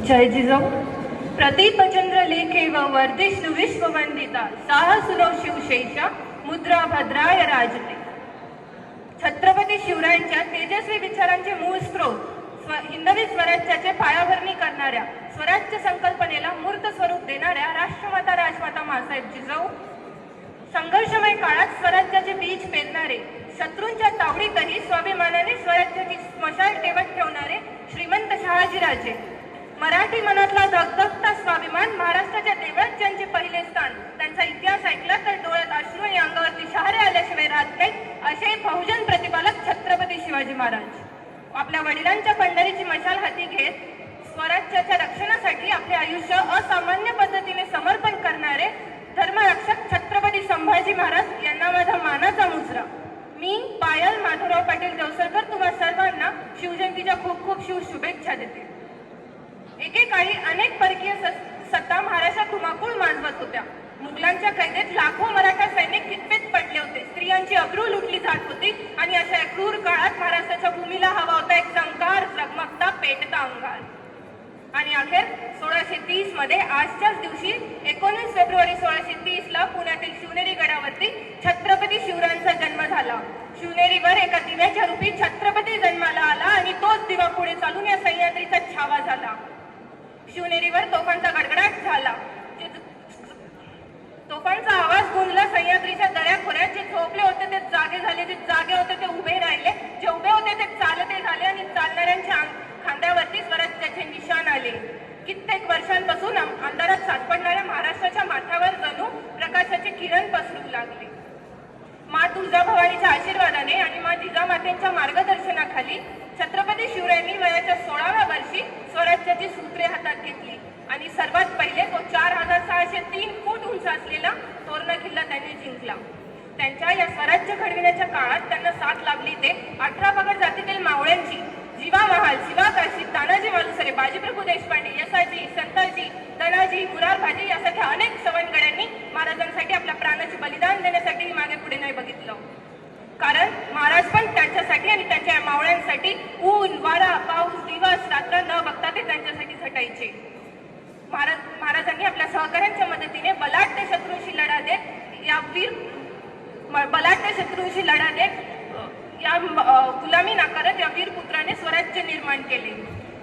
जय जिजाऊ. प्रदीपचंद्र लेखेव वर्धिष्णु विश्ववंदिता साहसुनो शिवशेषा मुद्रा भद्राय राजते. छत्रपती शिवरायांच्या तेजस्वी विचारांचे मूळ स्रोत हिंदवी स्वराज्याचे पायाभरणी करणाऱ्या स्वराज्य संकल्पनेला मूर्त स्वरूप देणाऱ्या राष्ट्रमाता राजमाता मासाहेब जिजाऊ, संघर्षमय काळात स्वराज्याचे बीज पेरणारे, शत्रूंच्या तावडीतही स्वाभिमानाने स्वराज्याची स्मशान ठेवत ठेवणारे श्रीमंत शहाजीराजे, मराठी मनातला धगधगता स्वाभिमान, महाराष्ट्राच्या देवळात ज्यांचे पहिले स्थान, त्यांचा इतिहास ऐकला तर डोळ्यात अश्रू आणि अंगावरती शहारे आल्याशिवाय राहत नाहीत, असे बहुजन प्रतिपालक छत्रपती शिवाजी महाराज आपल्या वडिलांच्या पंढरीची मशाल हाती घेत स्वराज्याच्या रक्षणासाठी आपले आयुष्य असामान्य पद्धतीने समर्पण करणारे धर्मरक्षक छत्रपती संभाजी महाराज यांना माझा मानाचा मुजरा. मी पायल माधवराव पाटील देवसरकर तुम्हा सर्वांना शिवजयंतीच्या खूप खूप शुभेच्छा देते. एकेकाळी अनेक परकीय सत्ता महाराष्ट्रात धुमाकूळ माजवत होत्या. मुघलांच्या कैदेत लाखो मराठा सैनिक कितपत पडले होते. स्त्रियांची अब्रू लुटली जात होती आणि अशा क्रूर काळात महाराष्ट्राच्या भूमीला हवा होता एक संकार, झगमगता, पेटता अंगार. आणि अखेर 1630 मध्ये आजच्याच दिवशी 19 फेब्रुवारी 1630 ला पुण्यातील शिवनेरी गडावरती छत्रपती शिवरायांचा जन्म झाला. शिवनेरीवर एका दिव्याच्या रूपी छत्रपती जन्माला आला आणि तोच दिवा पुढे चालून या सह्याद्रीचा छावा झाला. शिवनेरीवर तोफांचा गडगडाट झाला. तोफांचा आवाज गुंजला. सह्याद्रीच्या दऱ्याखोऱ्यात जे झोपले होते ते जागे झाले, जे जागे होते ते उभे राहिले, जे उभे होते ते चालते झाले आणि चालणाऱ्यांच्या खांद्यावरती स्वराज्याचे निशाण आले. कित्येक वर्षांपासून अंधारात सापडणाऱ्या महाराष्ट्राच्या माथ्यावर जणू प्रकाशाचे किरण पसरू लागले. मा तुळजाभवानीच्या आशीर्वादाने आणि मा जिजामातेंच्या मार्गदर्शनाखाली छत्रपती शिवरायांनी वयाच्या 16व्या वर्षी स्वराज्याची सूत्रे हातात घेतली आणि सर्वात पहिले तो 4603 फूट उंच असलेला तोरणा किल्ला त्यांनी जिंकला. त्यांच्या या स्वराज्य घडविण्याच्या काळात त्यांना साथ लाभली ते 18 पगड जातीतील मावळ्यांची. जीवा महाल, शिवा काशी, तानाजी मालुसरे, बाजीप्रभू देशपांडे, यसाजी, संताजी, धनाजी, मुरारबाजी यासारख्या अनेक सवंगड्यांनी महाराजांसाठी आपल्या प्राणाचे बलिदान देण्यासाठी मागे पुढे नाही बघितलं. कारण महाराज पण त्यांच्यासाठी आणि त्यांच्या मावळ्यांसाठी ऊन, वारा, पाऊस, दिवस, रात्र न बघता ते त्यांच्यासाठी झटायचे. महाराजांनी आपल्या सहकाऱ्यांच्या मदतीने बलाढ्य शत्रूंशी लढा देत या गुलामी नाकारत या वीर पुत्राने स्वराज्य निर्माण केले.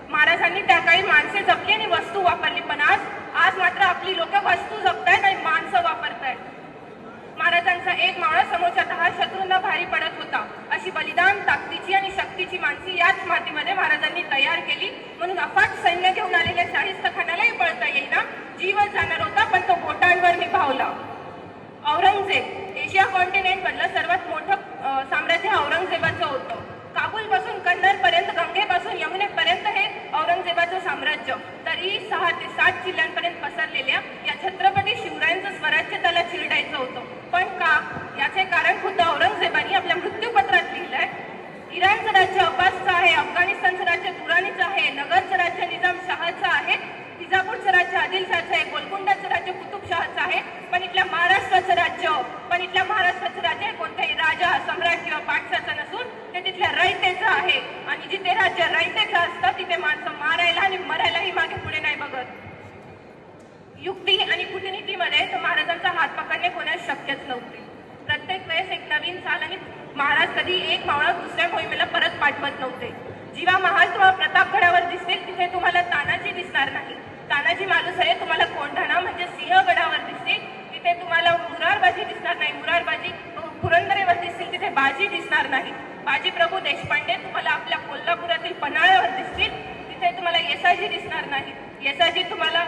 महाराजांनी त्या काळी माणसे जपली आणि वस्तू वापरली, पण आज मात्र आपली लोक वस्तू जपतायत आणि माणसं वापरतायत. महाराजांचा एक मावळा समोरच्या 10 शत्रूंना भारी पडत होता. अशी बलिदान, ताकदीची आणि शक्तीची माणसी याच मातीमध्ये महाराजांनी तयार केली. म्हणून अफाट सैन्य घेऊन आलेल्या शाहिस्त खानालाही पळता येईना. जीवच जाणार होता पण तो बोटांवर निभावला. औरंगजेब, एशिया कॉन्टिनेंट मधलं सर्वात मोठं साम्राज्य औरंगजेबाचं होतं. काबूल पासून कन्नर पर्यंत, गंगेपासून यमुनेपर्यंत हे औरंगजेबाचं साम्राज्य. तरी 6 ते 7 जिल्ह्यांपर्यंत पसरलेल्या या छत्रपती शिवरायांचं स्वराज्य त्याला चिरडायचं होतं. पण का? याचे कारण खुद्द औरंगजेबाने आपल्या मृत्यूपत्रात लिहिलंय. इराणचं राज्य अब्बासचं आहे, अफगाणिस्तानचं राज्य दुराणीचं आहे, नगरचं राज्य निजाम शहाचं आहे, विजापूरचं राज्य आदिलशाहचं आहे, गोलकोंडाचं राज्य कुतुबशहाचं आहे. पण इथल्या महाराष्ट्राचं राज्य कोणत्याही राजा, सम्राट किंवा बादशाचं नसून ते तिथल्या रयतेचं आहे. आणि जिथे राज्य रयतेचं असतं तिथे माणसं मारायला आणि मरायलाही मागे पुढे नाही बघत. युक्ती आणि कूटनीतीमध्ये तर महाराजांचा हात पकडणे कोणास शक्यच नव्हते. प्रत्येक वेळेस एक नवीन चाल आणि महाराज कधी एक मावळा दुसऱ्या मोहिमेला परत पाठवत नव्हते. जीवा महाल तुम्हाला प्रतापगडावर दिसतील, तिथे तुम्हाला तानाजी दिसणार नाही. तानाजी मालुसरे तुम्हाला कोंढाणा म्हणजे सिंहगडावर दिसतील, तिथे तुम्हाला मुरारबाजी दिसणार नाही. मुरारबाजी पुरंदरेवर दिसतील, तिथे बाजी दिसणार नाही. बाजीप्रभू देशपांडे तुम्हाला आपल्या कोल्हापुरातील पन्हाळ्यावर दिसतील, तिथे तुम्हाला येसाजी दिसणार नाही. येसाजी तुम्हाला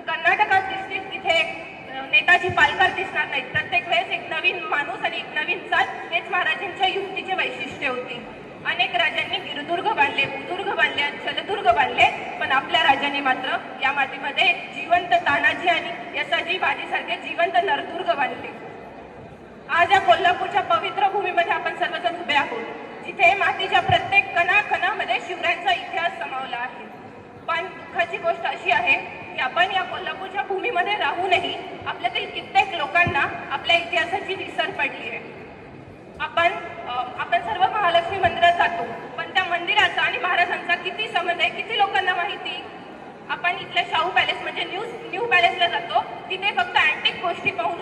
कर्नाटकात दिसतील, तिथे नेताजी पालकर दिसणार नाहीत. प्रत्येक वेळेस एक नवीन माणूस आणि एक नवीन चाल हेच महाराजांच्या युक्तीचे वैशिष्ट्य होती. अनेक राजांनी गिरदुर्ग बांधले, बुदुर्ग बांधले, जलदुर्ग बांधले, पण आपल्या राजांनी मात्र या मातीमध्ये जिवंत तानाजी आणि यसाजी बाजीसारखे जिवंत नरदुर्ग बांधले. आज या कोल्हापूरच्या पवित्र भूमीमध्ये आपण सर्वजण उभे आहोत, जिथे मातीच्या प्रत्येक कणाकणामध्ये शिवरायांचा इतिहास समावला आहे. पण दुःखाची गोष्ट अशी आहे की आपण या कोल्हापूरच्या भूमीमध्ये राहूनही आपल्यातील कित्येक लोकांना आपल्या इतिहासाची विसर पडली आहे. आपण सर्व महालक्ष्मी मंदिरात जातो, पण त्या मंदिराचा आणि महाराजांचा किती संबंध आहे किती लोकांना माहिती? आपण आपण इथल्या शाहू पॅलेस म्हणजे न्यू पॅलेसला जातो, तिथे फक्त अँटिक गोष्टी पाहून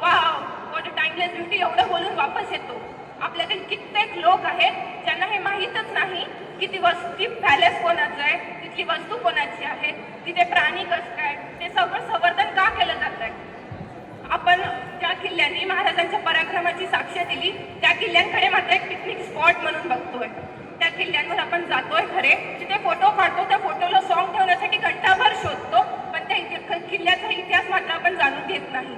wow what a timeless beauty एवढं बोलून वापस येतो. आपल्यातील कित्येक लोक आहेत ज्यांना हे माहीतच नाही की ती पॅलेस कोणाचं आहे, तिथली वस्तू कोणाची आहे, तिथे प्राणी कसं काय, ते सगळं संवर्धन का केलं जात आहे. आपण ज्या किल्ल्यांनी महाराजांच्या पराक्रमाची साक्ष दिली त्या किल्ल्यांकडे मात्र एक पिकनिक स्पॉट म्हणून बघतोय. त्या किल्ल्यांवर आपण जातोय खरे, तिथे फोटो काढतो, त्या फोटोला सॉन्ग ठेवण्यासाठी घंटाभर शोधतो, पण त्या किल्ल्याचा इतिहास मात्र आपण जाणून घेत नाही.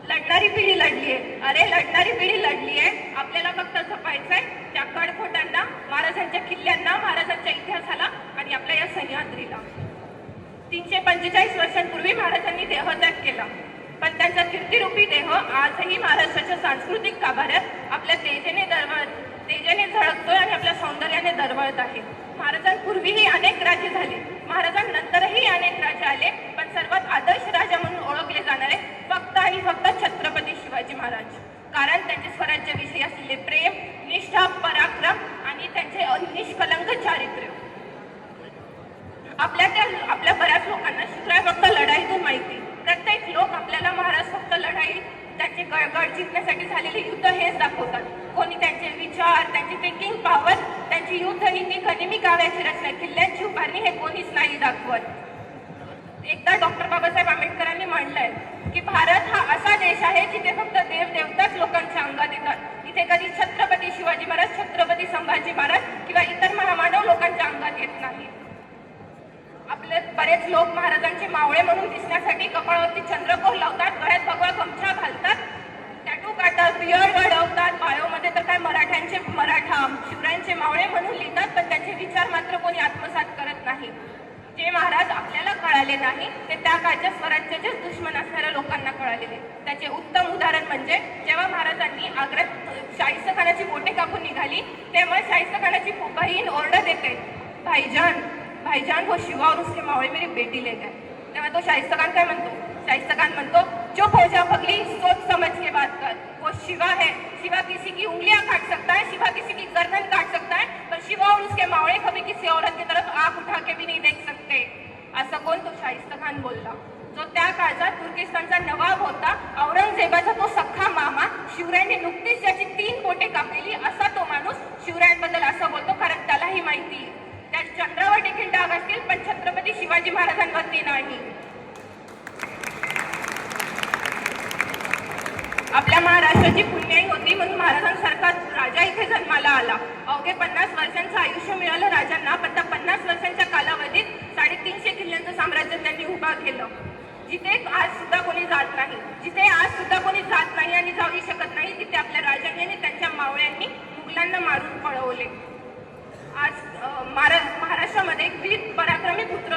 लढणारी पिढी लढली आहे, अरे लढणारी पिढी लढली आहे, आपल्याला फक्त जपायचंय त्या कडखोटांना, महाराजांच्या किल्ल्यांना, महाराजांच्या इतिहासाला आणि आपल्या या सह्याद्रीला. 345 वर्षांपूर्वी महाराजांनी देहत्याग केला, पण त्यांचा कीर्तिरूपी देह आजही महाराष्ट्राच्या सांस्कृतिक गाभाऱ्यात आपल्या तेजाने झळकतोय आणि आपल्या सौंदर्याने दरवळत आहे. महाराजांपूर्वीही अनेक राजे झाले, महाराजांनंतरही अनेक राजे आले, पण सर्वात आदर्श राजा म्हणून ओळखले जाणारे फक्त आणि फक्त छत्रपती शिवाजी महाराज. कारण त्यांचे स्वराज्याविषयी असलेले प्रेम, निष्ठा, पराक्रम आणि त्यांचे निष्कलंक चारित्र्य. आपल्या बऱ्याच लोकांना शिवराय फक्त लढाईतून माहिती. प्रत्येक लोक आपल्याला महाराज फक्त लढाई, त्यांचे गड जिंकण्यासाठी झालेले युद्ध हेच दाखवतात. कोणी त्यांचे विचार, त्यांची थिंकिंग पॉवर, त्यांची युद्ध नीती, गनिमी काव्याची रचना, किल्ल्यांची उभारणी हे कोणीच नाही दाखवत. एकदा डॉक्टर बाबासाहेब आंबेडकरांनी म्हणलंय की भारत हा असा देश आहे जिथे फक्त देवताच लोकांच्या अंगात येतात. इथे कधी छत्रपती शिवाजी महाराज, छत्रपती संभाजी महाराज किंवा इतर महामानव लोकांच्या अंगात येत नाही. आपले बरेच लोक महाराजांचे मावळे म्हणून दिसण्यासाठी कपाळावरती चंद्रकोर लावतात, गळ्यात भगवा गमछा घालतात, टॅटू काढतात, बियर्ड वाढवतात, बायोमध्ये तर काय मराठा शिवरायांचे मावळे म्हणून लिहितात, पण त्यांचे विचार मात्र कोणी आत्मसात करत नाही. जे महाराज आपल्याला कळाले नाही ते त्या काळच्या स्वराज्याचे दुश्मन असणाऱ्या लोकांना कळालेले. त्याचे उत्तम उदाहरण म्हणजे जेव्हा महाराजांनी आग्र्यात शाहिस्तेखानाची बोटे कापून निघाली, तेव्हा शाहिस्तेखानाची बहीण ओरडा देते, भाईजान वो शिवा और उसके मावळे मेरी बेटी ले गए. तेव्हा तो शाहिस्तेखान काय म्हणतो, शाहिस्तेखान म्हणतो, चुप हो जा पगली, सोच समझ के बात कर. वो शिवा है, शिवा किसी की उंगलियां काट सकता है, शिवा किसी की गर्दन काट सकता है, पर शिवा और उसके मावळे कभी किसी औरत की तरफ आंख उठा के भी नहीं देख सकते. असं कोण? तो शाहिस्तेखान बोलला, जो त्या काळात तुर्किस्तानचा नवाब होता, औरंगजेबाचा तो सख्खा मामा. शिवरायांनी नुकतीच त्याची 3 बोटे कापलेली असा तो माणूस शिवरायांबद्दल असं बोलतो, कारण त्यालाही माहिती त्या चंद्रावर देखील डाग असतील, पण छत्रपती शिवाजी महाराजांवरती नाही. आपल्या महाराष्ट्राची पुण्याई होती म्हणून महाराजांसारखा राजा इथे जन्माला आला. अवघे 50 वर्षांचं आयुष्य मिळालं राजांना, पण त्या 50 वर्षांच्या कालावधीत 350 किल्ल्यांचं साम्राज्य त्यांनी उभा केलं, जिथे आज सुद्धा कोणी जात नाही आणि जाऊ शकत नाही. तिथे आपल्या राजांनी आणि त्यांच्या मावळ्यांनी मुघलांना मारून पळवले. आज महाराष्ट्रामध्ये एक वीर पराक्रमी पुत्र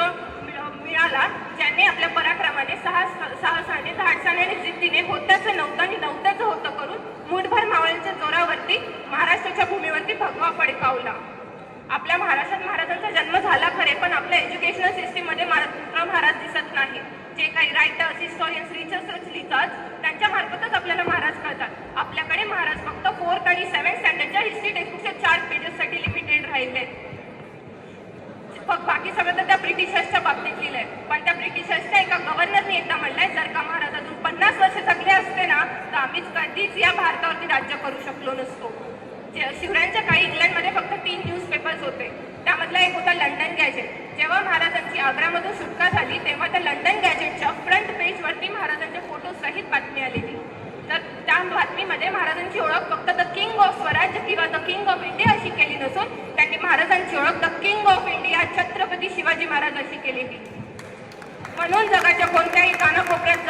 मिळाला, ज्याने आपल्या पराक्रमाने साहसाने, धाडसाने आणि जिद्दीने होत्याचं नव्हतं आणि नव्हत्याचं होतं करून मुठभर मावळ्यांच्या जोरावरती महाराष्ट्राच्या भूमीवरती भगवा फडकावला. आपल्या महाराष्ट्रात महाराजांचा जन्म झाला खरे, पण आपल्या एज्युकेशनल सिस्टीममध्ये महाराज दिसत नाही. जे काही रायटर्स, हिस्टॉरियन्स, रिसर्चर्स लिहितात त्यांच्या मार्फतच आपल्याला महाराज कळतात. आपल्याकडे महाराज फक्त 4th आणि 7th स्टँडर्डच्या हिस्ट्री टेक्स्टबुकच्या 4 पेजेससाठी लिमिटेड राहिले. बाकी सगळं तर त्या ब्रिटिशर्सच्या बाबतीत लिहिलंय, पण त्या ब्रिटिशर्सच्या एका गव्हर्नरने एकदा म्हणलंय, जर का महाराज अजून 50 वर्ष जगले असते ना तर आम्हीच कधीच या भारतावरती राज्य करू शकलो नसतो. शिवरायांच्या काळी इंग्लंडमध्ये फक्त 3 न्यूजपेपर्स होते, त्यामधला एक होता लंडन गॅजेट. जेव्हा महाराजांची आग्रामधून सुटका झाली तेव्हा त्या लंडन गॅजेटच्या फ्रंट पेजवरती महाराजांच्या फोटो सहित बातमी आलेली. तर त्या बातमीमध्ये महाराजांची ओळख फक्त द किंग ऑफ स्वराज्य किंवा द किंग ऑफ इंडिया अशी केली नसून त्यांनी महाराजांची ओळख the king of India Chhatrapati Shivaji Maharaj अशी केलेली. म्हणून जगाच्या कोणत्याही कानाकोपऱ्यात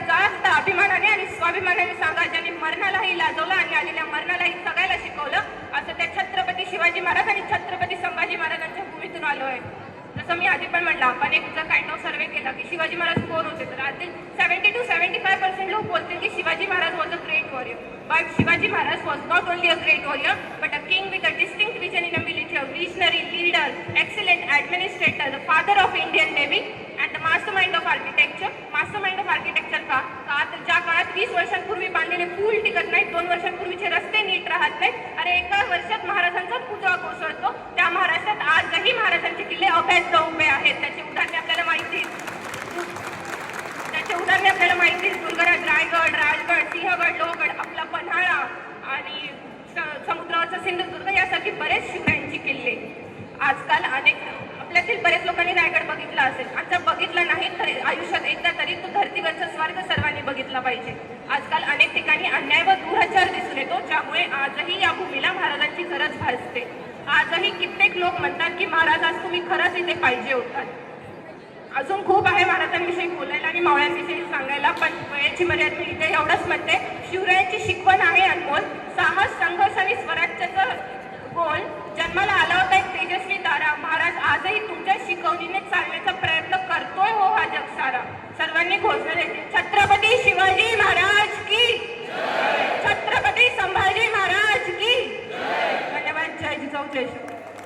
जाल तर अभिमानाने आणि स्वाभिमानाने सांगा, ज्यांनी मरणालाही लाजवलं आणि आलेल्या मरणालाही सगळ्याला शिकवलं, असं त्या छत्रपती शिवाजी महाराज आणि छत्रपती संभाजी महाराजांच्या भूमीतून आलो आहे. जसं मी आधी पण म्हटलं, आपण एक काइंड ऑफ सर्वे केला की शिवाजी महाराज कोण होते, तर आधी 70 to 75% लोक बोलतील की Shivaji Maharaj was a great warrior. But Shivaji Maharaj was not only a great warrior but a king with a distinct vision in a military, visionary leader, excellent administrator, the father of Indian navy and the mastermind of architecture. Mastermind of architecture का? ज्या काळात 20 वर्षांपूर्वी बांधलेले पूल टिकत नाहीत, 2 वर्षांपूर्वीचे रस्ते नीट राहत नाहीत, अरे एका वर्षात महाराजांचाच पुतळा कोसळतो. त्या महाराष्ट्रात आज महत्वाचं सिंधुदुर्ग यासारखी बरेच शिवरायांची किल्ले. आजकाल आपल्यातील बरेच लोकांनी रायगड बघितला असेल. आता बघितला नाही तर आयुष्यात एकदा तरी तो धर्तीवरचा स्वर्ग सर्वांनी बघितला पाहिजे. आजकाल अनेक ठिकाणी अन्याय व दुराचार दिसून येतो, ज्यामुळे आजही या भूमीला महाराजांची गरज भासते. आजही कित्येक लोक म्हणतात की महाराज आज तुम्ही खरंच इथे पाहिजे होतात. अजून खूप आहे महाराजांविषयी बोलायला आणि मावळ्यांविषयी सांगायला, पण वेळेची मर्यादा मी इथे एवढंच म्हणते. शिवरायांची शिकवण आहे अनमोल. साहस, संघर्ष आणि स्वराज्याचा गोल जन्माला आला होता एक तेजस्वी तारा. महाराज आजही तुमच्या शिकवणीने चालण्याचा प्रयत्न करतोय हो हा जग सारा. सर्वांनी घोषणा द्यायची, छत्रपती शिवाजी महाराज की, छत्रपती संभाजी महाराज की. धन्यवाद. जय जिजाऊ जय शिवराय.